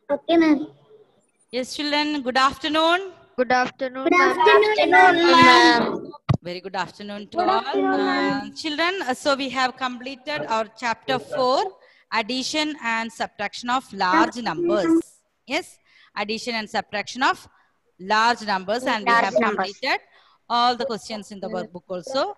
Okay, ma'am. Yes, children, good afternoon. Good afternoon, Good ma'am. afternoon, ma'am. Very good afternoon to Good all. afternoon, ma'am. Children, so we have completed our chapter 4, addition and subtraction of large numbers. Yes, addition and subtraction of large numbers, and we have completed all the questions in the workbook also.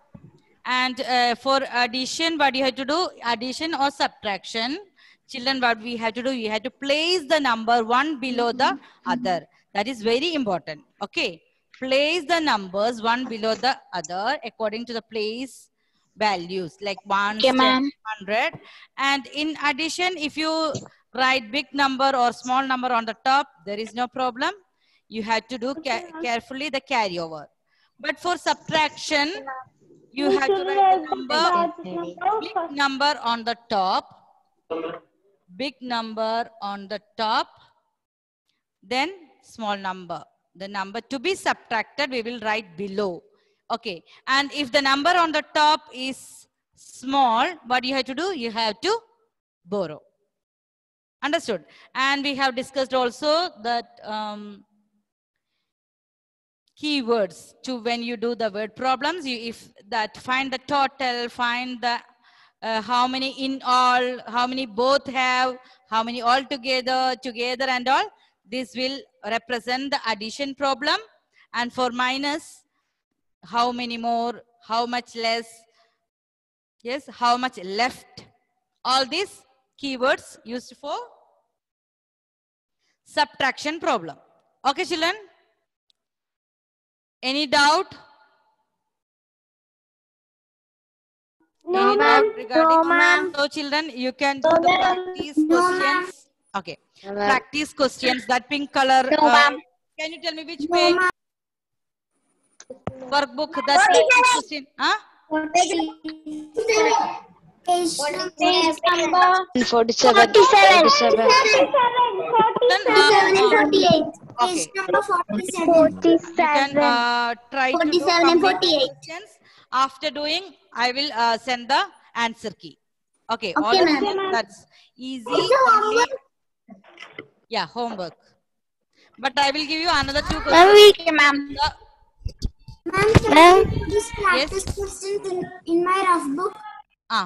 And for addition, what you have to do, addition or subtraction, children, what we have to do, you have to place the number one below the other. That is very important. Okay. Place the numbers one below the other according to the place values, like 1, 10, 100. And in addition, if you write big number or small number on the top, there is no problem. You have to do carefully the carryover. But for subtraction, you have to write the number, big number on the top, big number on the top, then small number. The number to be subtracted, we will write below. Okay. And if the number on the top is small, what you have to do? You have to borrow. Understood? And we have discussed also that keywords to when you do the word problems, you if that find the total, find the how many in all, how many both have, how many all together and all. This will represent the addition problem. And for minus, how many more, how much less, yes, how much left. All these keywords used for subtraction problem. Okay, children? Any doubt? No, Any ma'am. doubt regarding? No, ma'am. So children, you can do the practice questions. Okay. Practice questions, that pink color. Can you tell me which page? Workbook, that practice question. Huh? Page number 47. 47. Okay. number 47. You can try to do 47 and complete 48. questions. After doing, I will send the answer key. Okay. All Okay, of ma'am. them, that's easy. It's a Only, homework. yeah, homework. But I will give you another 2 questions. Okay, ma'am. Ma'am, this practice questions in my rough book.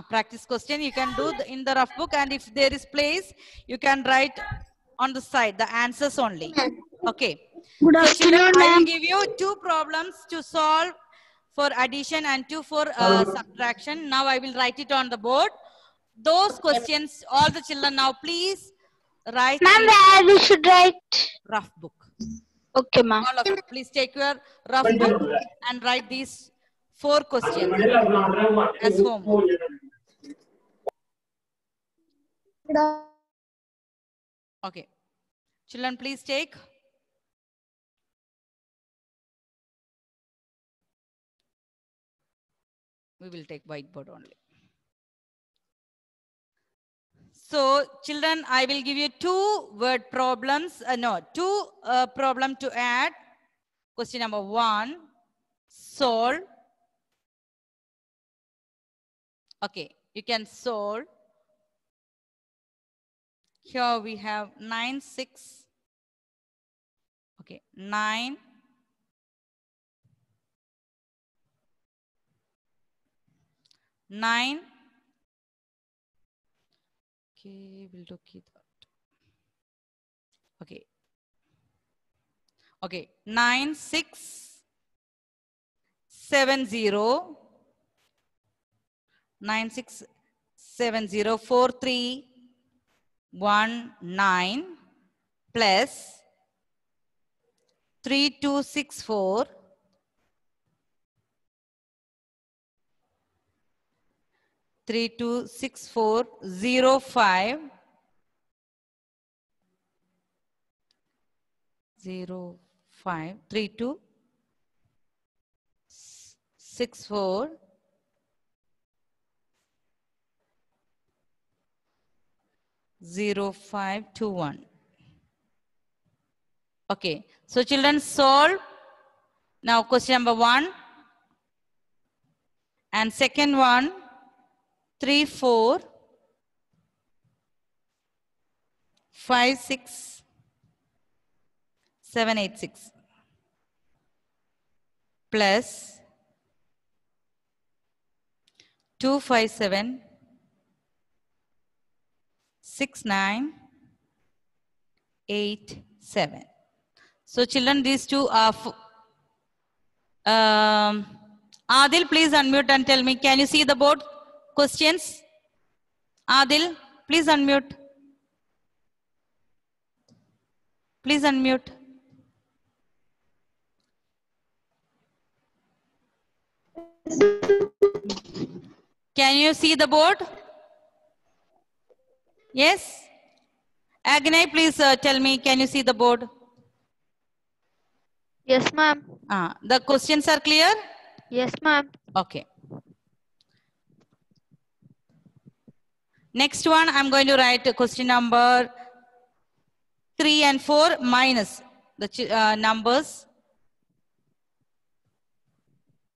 Practice question you can do in the rough book, and if there is place, you can write on the side the answers only. Okay. Good So children, afternoon, I will ma'am. give you 2 problems to solve for addition and 2 for subtraction. Now I will write it on the board. Those questions, all the children now please write Ma'am, in where we should write? rough book. Okay, ma'am. All of you, please take your rough book and write these 4 questions as homework. Okay. Children, please take. We will take whiteboard only. So, children, I will give you 2 word problems. No, 2 problem to add. Question number 1, solve. Okay, you can solve. Here we have 9, 6. Okay, 9. 9. Okay, we'll do that. Okay. Okay, 9, 6, 7, 0. 9, 6, 7, 0, 4, 3, 1, 9 plus 3, 2, 6, 4. 3, 2, 6, 4, 0, 5. 0, 5, 3, 2, 6, 4. 0, 5, 2, 1. Okay. So children, solve. Now question number 1. And second one, 3, 4, 5, 6, 786 plus 257 6987. So children, these two are Adil, please unmute and tell me, can you see the board questions? Adil, please unmute. Please unmute. Can you see the board? Yes? Agnay, please tell me, can you see the board? Yes, ma'am. The questions are clear? Yes, ma'am. Okay. Next one, I'm going to write question number 3 and 4 minus the numbers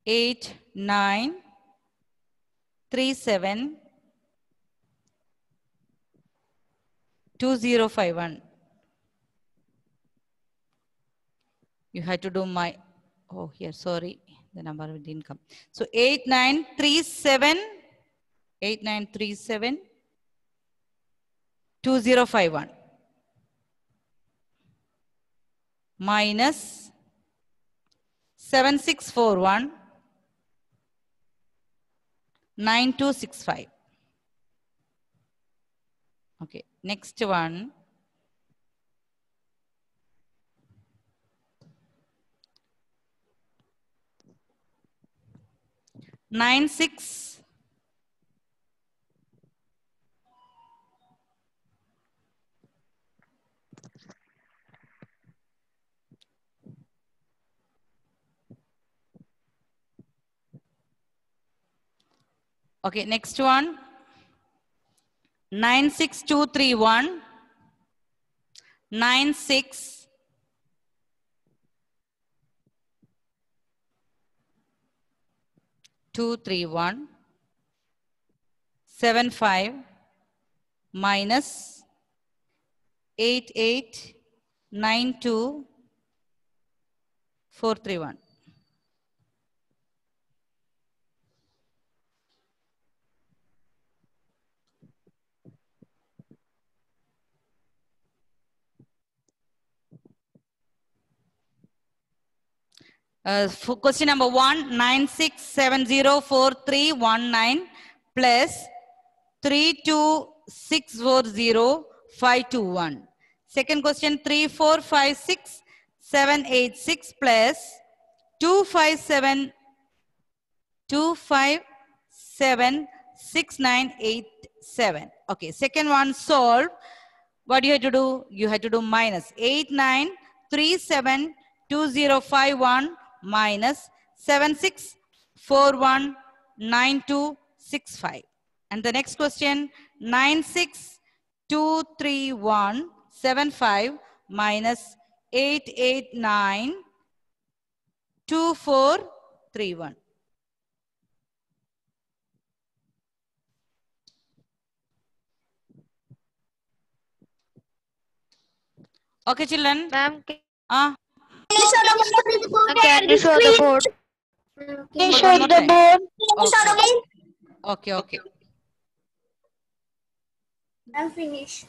8, 9, 3, 7, 2051. You had to do my, oh here, sorry, the number didn't come. So 8937, 8937, 2051 minus 7641, 9265. Okay, next one. Nine six okay, next one 96231 96 231 75 minus 8892 431. For question number 1, 96704319 plus 32640 Second question 3456786 plus 2576987. Okay, second one solve. What do you have to do? You have to do minus 89372051 minus 76419265. And the next question 9623175 minus 8892431. Okay, children. Ma'am, Can you show the board? can you show the board? Can you show the board? Okay, okay. I'm finished.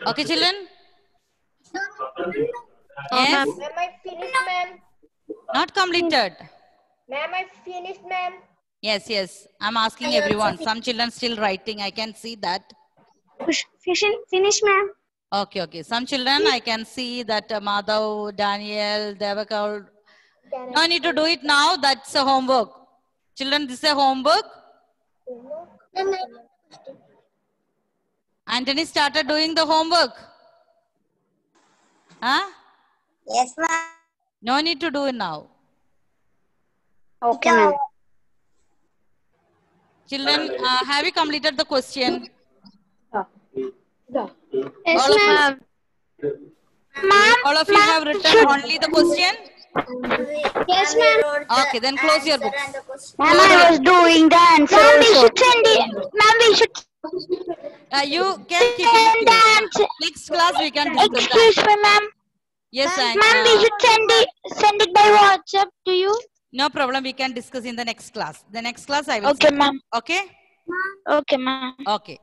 Okay, children. Oh, Yes. ma'am. Ma'am, I finished, ma'am. Not completed. Ma'am, I finished, ma'am. Yes, yes. I'm asking everyone. Some children still writing. I can see that. Finish, ma'am. Okay, okay. Some children I can see that Madhav, Daniel, Devakal. No need to do it now. That's a homework. Children, this is a homework. Anthony started doing the homework. Huh? Yes, ma'am. No need to do it now. Okay, ma'am. Children, have you completed the question? Yes, All of ma'am. All of you have written only the question? Yes, ma'am. Okay, then close your books. Ma'am, I was doing the answer. Ma'am, we should send it. Ma'am, we should You can keep in the send queue. the answer. Next class we can discuss Excuse that. me, ma'am. Yes, and Ma'am, we should send it by WhatsApp to you. no problem. We can discuss in the next class. The next class I will Okay, send. ma'am. Okay? Okay, ma'am. Okay.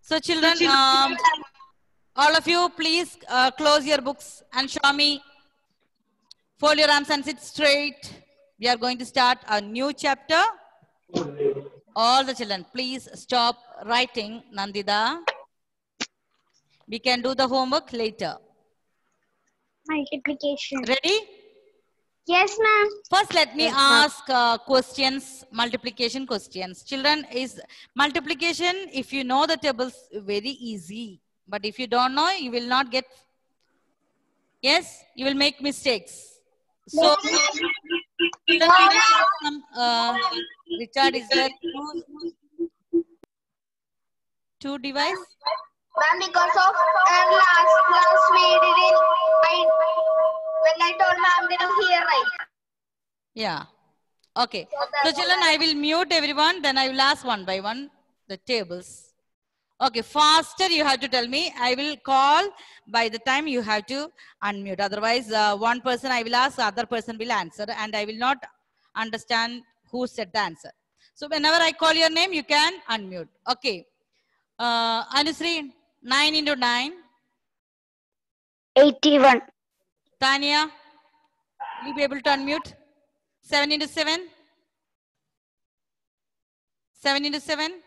So children, all of you please close your books and show me. Fold your arms and sit straight. We are going to start a new chapter. All the children, please stop writing, Nandida. We can do the homework later. Multiplication. Ready? Yes, ma'am. First, let me ask questions, multiplication questions. Children, is multiplication, if you know the tables, very easy. But if you don't know, you will not get, yes, you will make mistakes. So, children, Richard, is there two device? Ma'am, because of last class we didn't, when I told ma'am didn't hear right. Yeah. Okay. So children, I will mute everyone. Then I will ask one by one the tables. Okay. Faster you have to tell me. I will call by the time you have to unmute. Otherwise, one person I will ask, the other person will answer. And I will not understand who said the answer. So whenever I call your name, you can unmute. Okay. Anusri, 9 into 9. 81. Tanya, will you be able to unmute? 7 into 7? 7 into 7?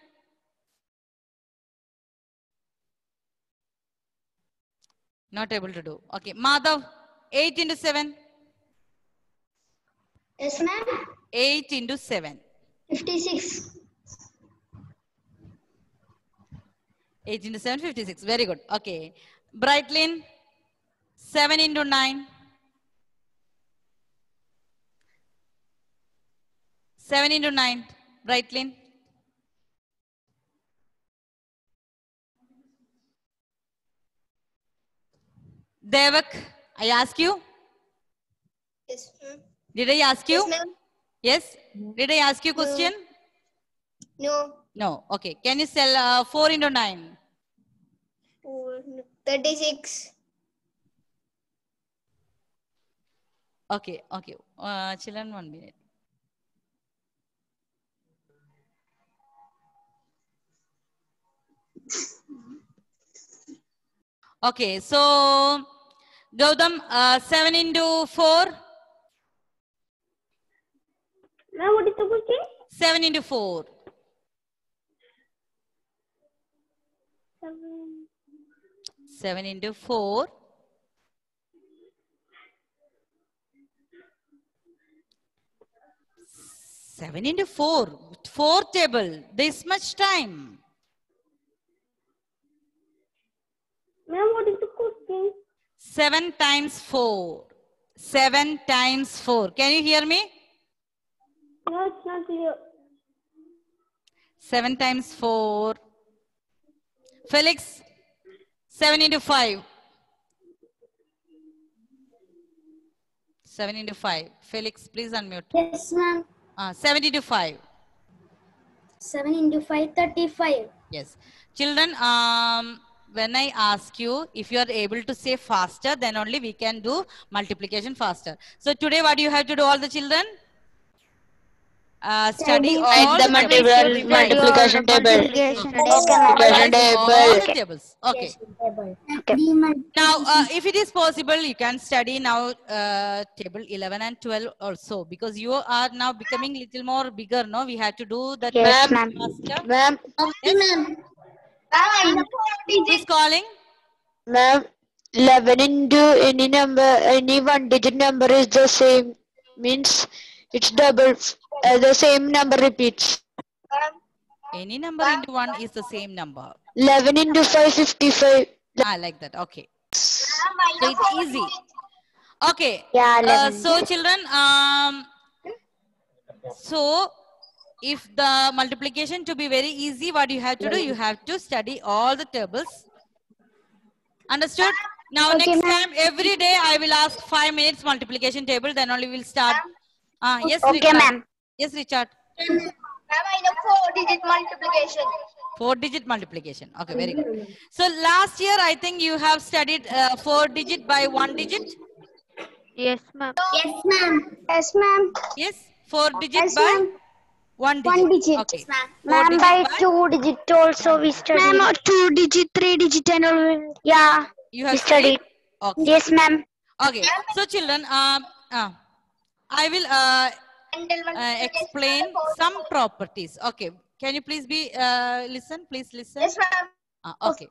Not able to do. Okay. Madhav, 8 into 7? Yes, ma'am. 8 into 7. 56. 8 into 7, 56. Very good. Okay. Brightlin, 7 into 9. 7 into 9. Brightlin. Devak, I ask you? Yes, ma'am. Did I ask you? Yes, ma'am. Yes? Did I ask you question? No. No. Okay. Can you sell 4 into 9? 36. Okay. Okay. Children, 1 minute. Okay. So, Gautam, 7 into 4? Ma'am, what is the question? 7 into 4. 7 into 4. 7 into 4. 4 table. This much time. Ma'am, what is the question? 7 times 4. 7 times 4. Can you hear me? No, it's not clear. 7 times 4. Felix, 7 into 5. 7 into 5. Felix, please unmute. Yes, ma'am. 7 into 5. 7 into 5, 35. Yes. Children, when I ask you, if you are able to say faster, then only we can do multiplication faster. So today what you have to do, all the children? Study all the multiplication table. all the tables. Okay. Now, if it is possible, you can study now table 11 and 12 also, because you are now becoming little more bigger. No, we have to do that. Yes, ma'am. faster. Ma'am, Yes? Who is calling? ma'am, 11 into any number, any one digit number is the same. Means it's double. The same number repeats. Any number into 1 is the same number. 11 into 5, 55. I like that. Okay. So it's easy. Okay. Yeah, 11. So children, so if the multiplication to be very easy, what you have to do, you have to study all the tables. Understood? Now next time, every day I will ask 5 minutes multiplication table, then only we'll start. Yes, Okay, Richard. ma'am. Yes, Richard. Ma'am, I know 4-digit multiplication. 4-digit multiplication. Okay, very good. So last year, I think you have studied 4-digit by 1-digit. Yes, ma'am. Yes, ma'am. Yes, ma'am. Yes, 4-digit Yes, by ma'am. 1-digit. 1-digit. Okay. Ma'am, 4-digit by by 2-digit also we studied. Ma'am, 2-digit, 3-digit and all. Yeah, you we have studied. Okay. Yes, ma'am. Okay. So children, I will explain some properties. Okay. Can you please be listen? Please listen. Yes, ma'am. Okay.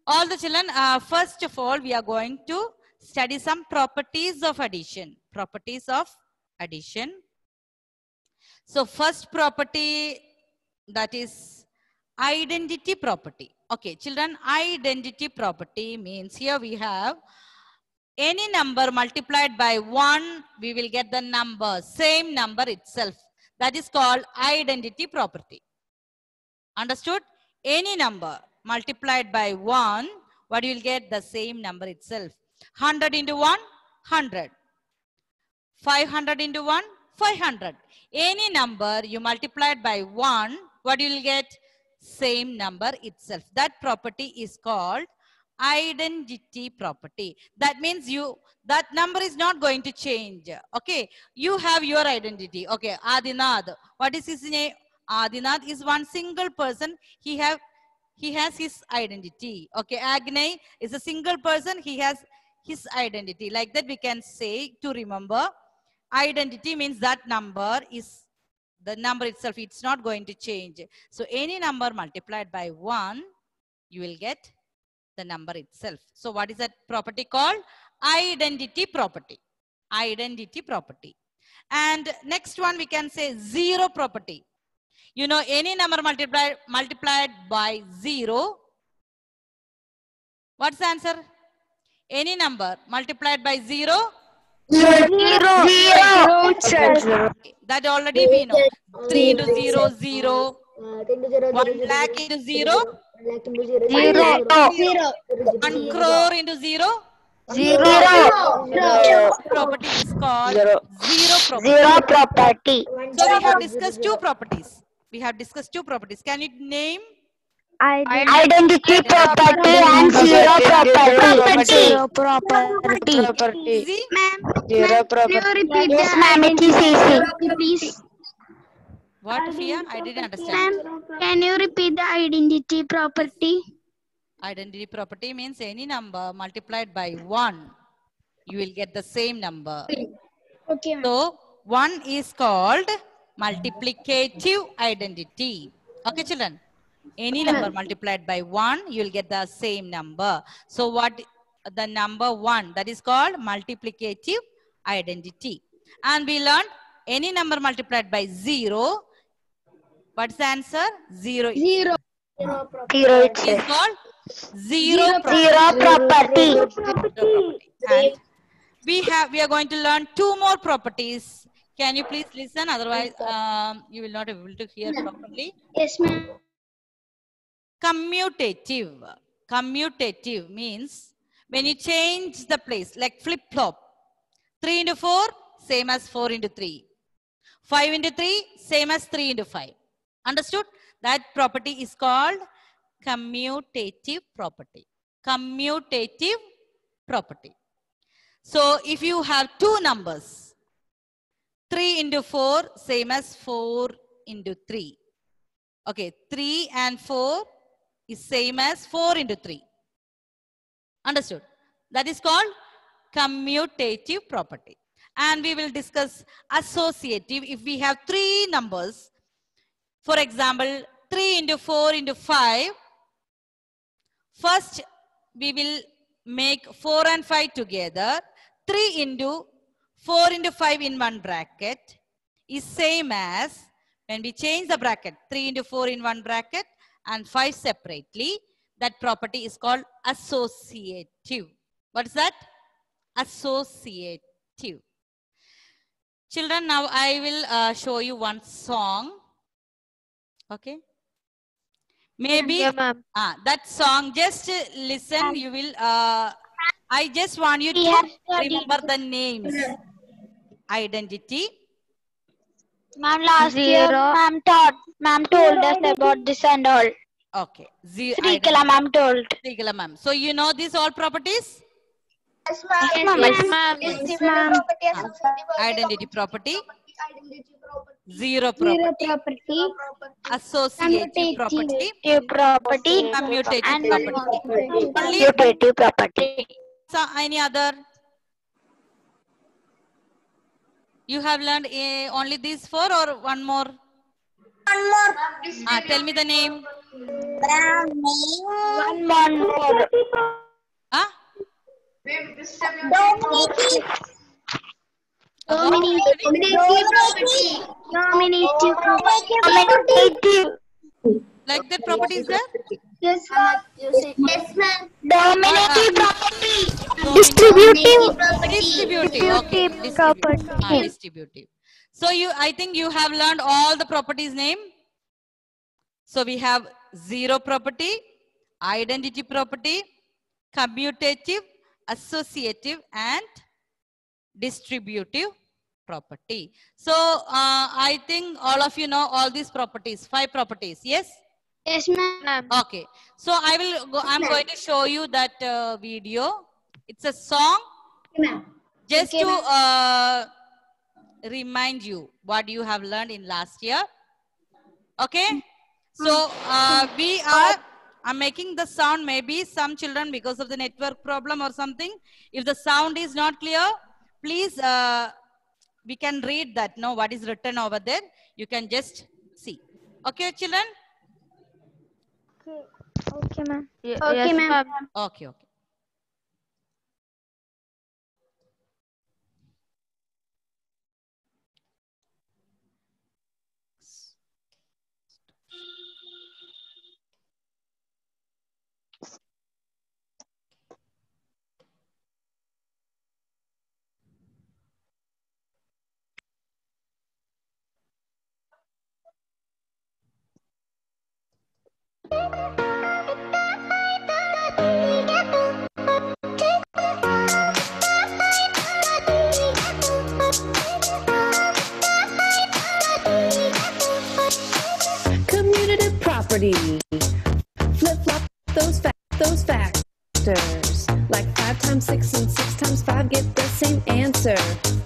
All the children, first of all, we are going to study some properties of addition. Properties of addition. So first property, that is identity property. Okay, children, identity property means here we have any number multiplied by 1, we will get the number, same number itself. That is called identity property. Understood? Any number multiplied by 1, what you will get? The same number itself. 100 into 1, 100. 500 into 1, 500. Any number you multiplied by 1, what you will get? Same number itself. That property is called identity property. That means that number is not going to change. Okay, you have your identity. Okay, Adinath. What is his name? Adinath is one single person. He has his identity. Okay, Agnay is a single person. He has his identity. Like that we can say, to remember, identity means that number is the number itself. It's not going to change. So any number multiplied by 1, you will get the number itself. So what is that property called? Identity property. Identity property. And next one we can say zero property. You know, any number multiplied by 0. What's the answer? Any number multiplied by 0? Zero. That already we know. 3 into 0, 0. 1 lakh into 0. 1 crore into 0. Zero. Property is called zero property. Zero property. So we have discussed two properties. Can you name? Identity property and zero property. Easy? Zero property. Yes, ma'am, it is easy. Please. What, Fia? I didn't understand. Can you repeat the identity property? Identity property means any number multiplied by 1, you will get the same number. Okay. So 1 is called multiplicative identity. Okay, children? Any number multiplied by 1, you will get the same number. So what the number 1, that is called multiplicative identity. And we learned any number multiplied by 0. What's the answer? 0. Zero. It is called zero property. And we are going to learn 2 more properties. Can you please listen? Otherwise, you will not be able to hear properly. Yes, ma'am. Commutative. Commutative means when you change the place, like flip-flop. 3 into 4, same as 4 into 3. 5 into 3, same as 3 into 5. Understood? That property is called commutative property. Commutative property. So if you have 2 numbers, 3 into 4, same as 4 into 3. Okay, 3 and 4 is same as 4 into 3. Understood? That is called commutative property. And we will discuss associative. If we have 3 numbers, for example, 3 into 4 into 5, first we will make 4 and 5 together. 3 into 4 into 5 in one bracket is same as, when we change the bracket, 3 into 4 in one bracket and 5 separately, that property is called associative. What is that? Associative. Children, now I will show you one song. Okay. Maybe Yeah, ma'am. that song, just listen, you will, I just want you We to have studied. remember the names. Identity. Ma'am, last year, Zero. ma'am told us about this and all. Okay. Srikala ma'am told. Srikala ma'am. So you know these all properties? Yes, ma'am. Yes, ma'am. Distributive property, Ah, associative property, identity property, identity property, zero property, associative Commutative. property, Property commutative and property. Only commutative property. any other? You have learned only these four or one more? One more. Tell me the name. One more. Ah, Dominative. Dominative property. like that property is there? Yes, ma'am. Yes, ma'am. Dominative property. Distributive. property. Distributive. Okay. Distributive. Distributive. So I think you have learned all the properties name. So we have zero property, identity property, commutative, associative, and distributive property. So I think all of you know all these properties, 5 properties. Yes? Yes, ma'am. Okay. So I'm going to show you that video. It's a song just to remind you what you have learned in last year. Okay. So I'm making the sound, maybe some children because of the network problem or something. If the sound is not clear, please, we can read that, no, what is written over there. You can just see. Okay, children? Okay, ma'am. Yes, ma'am. Okay, okay. Commutative property. Flip-flop those factors. Like 5 times 6 and 6 times 5 get the same answer.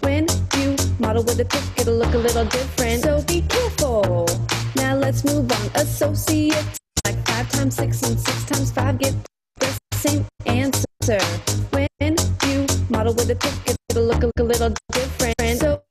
When you model with a pick, it'll look a little different. So be careful. Now let's move on. Associate. Like 5 times 6 and 6 times 5 get the same answer. When you model with a pick, it'll look a little different. So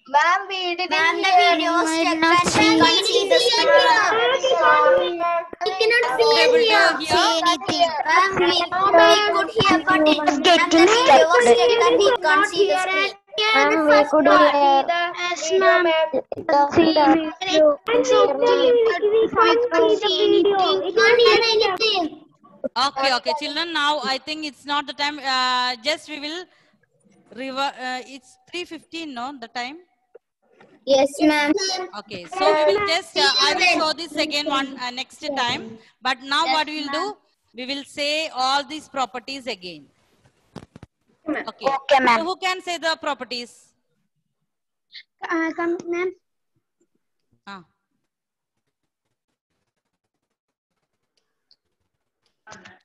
Ma'am, we didn't Ma'am, the hear. video was stuck and we can't see the screen. Sorry, ma'am. We cannot Able see to here. hear? Ma'am, we could hear, but the video was stuck and we can't see the screen. Ma'am, we could hear. Yes, ma'am. See the video. We can't see anything. We can't hear anything. Okay, children. Now I think it's not the time. Just we will. It's 3:15. No, the time. Yes, ma'am. Okay, so we will just. I will show this again next time. But now what we will do? We will say all these properties again. Okay. Okay, ma'am. So who can say the properties? Ma'am.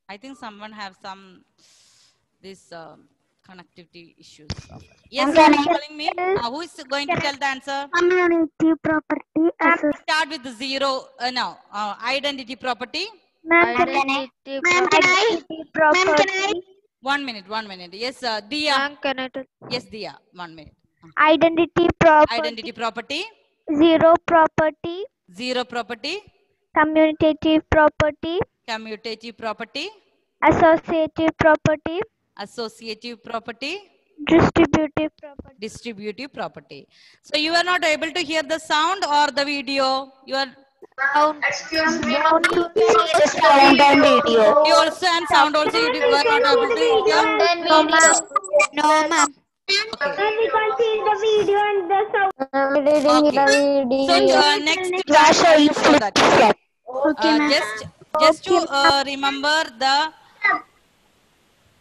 I think someone have some this connectivity issues. Yes, Can you I- are calling me. Who is going to tell the answer? Community property. Start with the zero. No, identity property. Identity property. 1 minute. Yes, Dia. Ma'am, can I tell? Yes, Dia. 1 minute. Identity property. Identity property. Zero property. Zero property. Commutative property. Commutative property. Associative property. Associative property. Distributive property. Distributive property. So you are not able to hear the sound or the video. You are Excuse me. Sound and video. you also and sound also you were not able to hear. No, ma'am. No, ma'am. Okay. We can't see the video and the sound. We didn't Okay. hear the video. So next Flash, you so that flip. just to remember the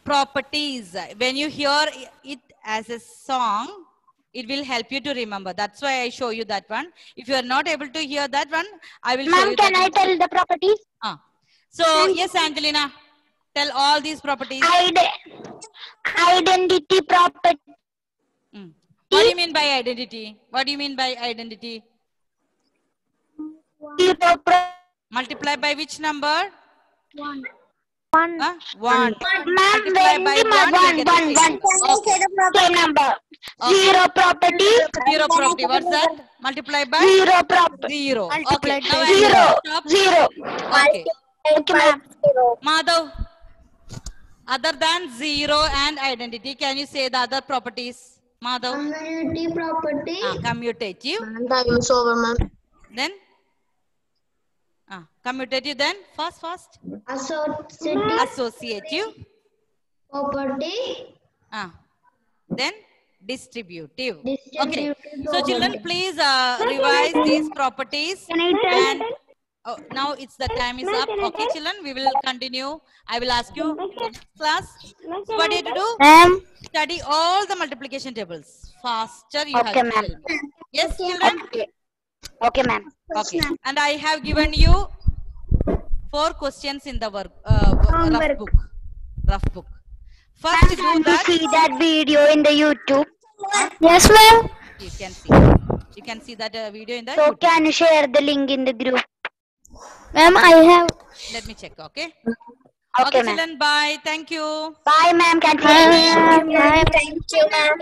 properties. When you hear it as a song, it will help you to remember. That's why I show you that one. If you are not able to hear that one, I will show Ma'am, you can that I one. tell the properties? So yes, Angelina, tell all these properties. Identity property. What do you mean by identity? What do you mean by identity? Zero Multiply by which number? One. 1. Ma'am, Multiply when by the 1, you get the same. same number. Zero property. Zero property. What's that? Multiply by Zero property. 0. Okay. Multiplied Now by I zero. will stop. Zero. Okay. Okay, ma'am. Madhav, other than 0 and identity, can you say the other properties? Madhav. Community property. Commutative. Time is over, ma'am. Then? Commutative then? Fast. Associative. Property. Then? Distributive. Okay. So children, please revise these properties. And now it's the time is up. Okay, children, we will continue. I will ask you in the next class. So what do you have to do? Ma'am. Study all the multiplication tables. Faster you have Okay, to ma'am. tell me. Yes, children? Okay, ma'am. Okay. And I have given you 4 questions in the rough book. First do that. See that video in the YouTube? Yes, ma'am. You can see. You can see that video in the So YouTube. can you share the link in the group? Ma'am, I have. Let me check, okay? Okay, ma'am. Children, bye. Thank you. Bye, ma'am. Can you? Thank you, ma'am.